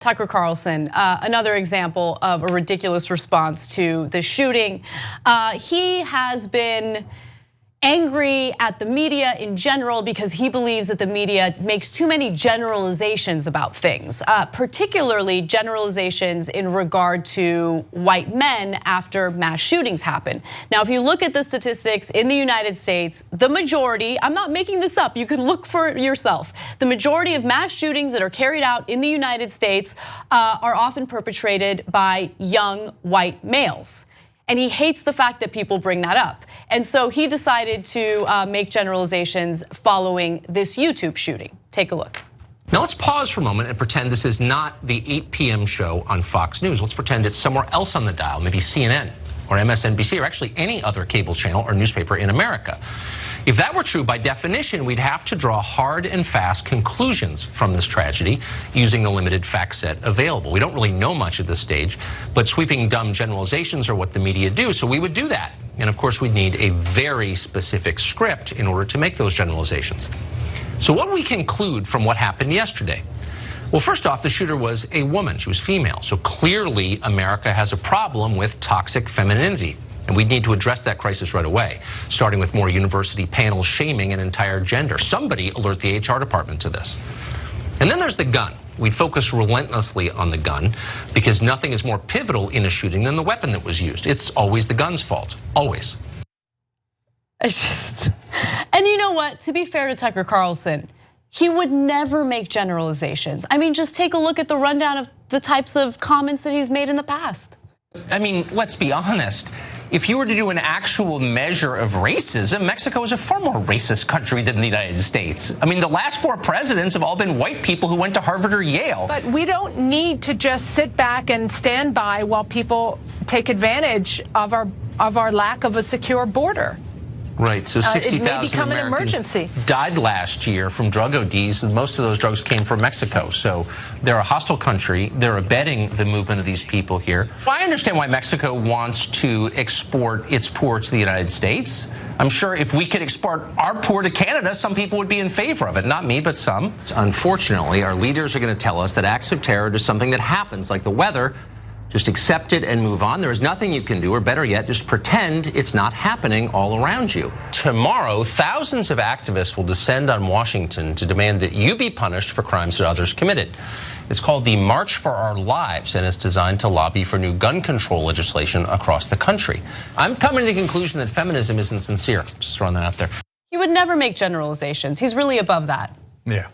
Tucker Carlson, another example of a ridiculous response to the shooting. He has been angry at the media in general because he believes that the media makes too many generalizations about things, particularly generalizations in regard to white men after mass shootings happen. Now, if you look at the statistics in the United States, the majority, I'm not making this up, you can look for it yourself. The majority of mass shootings that are carried out in the United States are often perpetrated by young white males. And he hates the fact that people bring that up. And so he decided to make generalizations following this YouTube shooting. Take a look. Now let's pause for a moment and pretend this is not the 8 p.m. show on Fox News. Let's pretend it's somewhere else on the dial, maybe CNN or MSNBC or actually any other cable channel or newspaper in America. If that were true, by definition, we'd have to draw hard and fast conclusions from this tragedy using the limited fact set available. We don't really know much at this stage, but sweeping dumb generalizations are what the media do, so we would do that. And of course, we'd need a very specific script in order to make those generalizations. So what do we conclude from what happened yesterday? Well, first off, the shooter was a woman. She was female. So clearly, America has a problem with toxic femininity. And we need to address that crisis right away, starting with more university panels shaming an entire gender. Somebody alert the HR department to this. And then there's the gun. We'd focus relentlessly on the gun because nothing is more pivotal in a shooting than the weapon that was used. It's always the gun's fault, always. And you know what, to be fair to Tucker Carlson, he would never make generalizations. I mean, just take a look at the rundown of the types of comments that he's made in the past. I mean, let's be honest. If you were to do an actual measure of racism, Mexico is a far more racist country than the United States. I mean, the last 4 presidents have all been white people who went to Harvard or Yale. But we don't need to just sit back and stand by while people take advantage of our lack of a secure border. Right, so 60,000 Americans died last year from drug ODs, and most of those drugs came from Mexico. So they're a hostile country. They're abetting the movement of these people here. I understand why Mexico wants to export its poor to the United States. I'm sure if we could export our poor to Canada, some people would be in favor of it. Not me, but some. Unfortunately, our leaders are going to tell us that acts of terror are just something that happens, like the weather. Just accept it and move on. There is nothing you can do, or better yet, just pretend it's not happening all around you. Tomorrow, thousands of activists will descend on Washington to demand that you be punished for crimes that others committed. It's called the March for Our Lives, and it's designed to lobby for new gun control legislation across the country. I'm coming to the conclusion that feminism isn't sincere. Just throwing that out there. He would never make generalizations. He's really above that. Yeah.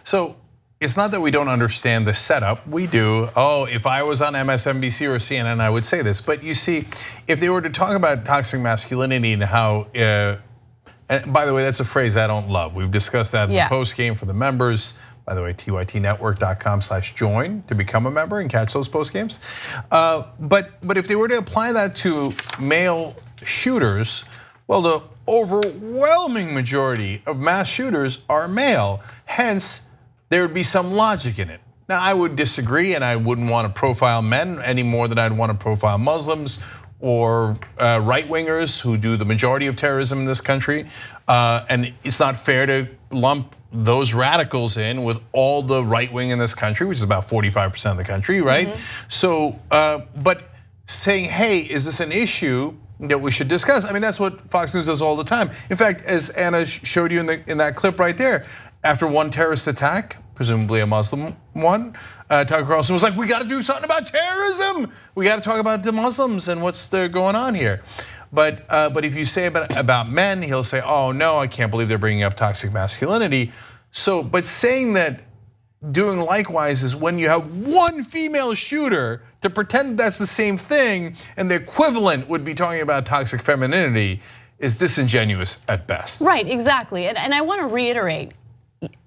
So it's not that we don't understand the setup. We do. Oh, if I was on MSNBC or CNN, I would say this. But you see, if they were to talk about toxic masculinity and how, and by the way, that's a phrase I don't love. We've discussed that in the post game for the members. By the way, tytnetwork.com/join to become a member and catch those post games. But if they were to apply that to male shooters, well, the overwhelming majority of mass shooters are male. Hence, there would be some logic in it. Now, I would disagree, and I wouldn't want to profile men any more than I'd want to profile Muslims or right-wingers who do the majority of terrorism in this country. And it's not fair to lump those radicals in with all the right wing in this country, which is about 45% of the country, right? So, but saying, hey, is this an issue that we should discuss? I mean, that's what Fox News does all the time. In fact, as Anna showed you in that clip right there, after one terrorist attack, presumably a Muslim one, Tucker Carlson was like, we got to do something about terrorism. We got to talk about the Muslims and what's going on here. But if you say about men, he'll say, oh no, I can't believe they're bringing up toxic masculinity. So, but saying that doing likewise is when you have one female shooter, to pretend that's the same thing and the equivalent would be talking about toxic femininity is disingenuous at best. Right, exactly, and I want to reiterate,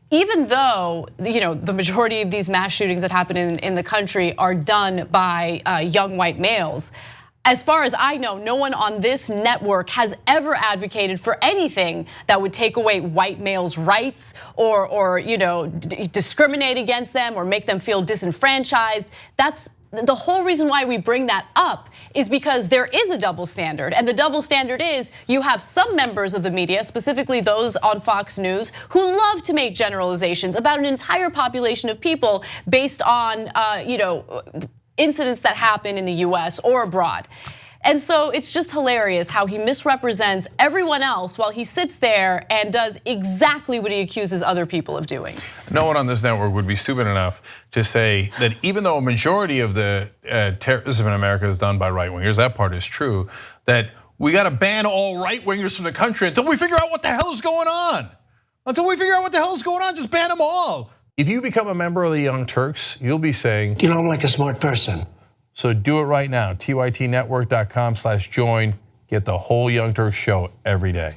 even though the majority of these mass shootings that happen in the country are done by young white males, as far as I know, no one on this network has ever advocated for anything that would take away white males' rights or discriminate against them or make them feel disenfranchised. That's the whole reason why we bring that up is because there is a double standard. And the double standard is you have some members of the media, specifically those on Fox News, who love to make generalizations about an entire population of people based on incidents that happen in the US or abroad. And so it's just hilarious how he misrepresents everyone else while he sits there and does exactly what he accuses other people of doing. No one on this network would be stupid enough to say that even though a majority of the terrorism in America is done by right-wingers, that part is true, that we got to ban all right-wingers from the country until we figure out what the hell is going on. Until we figure out what the hell is going on, just ban them all. If you become a member of the Young Turks, you'll be saying, I'm like a smart person. So do it right now, tytnetwork.com/join. Get the whole Young Turks show every day.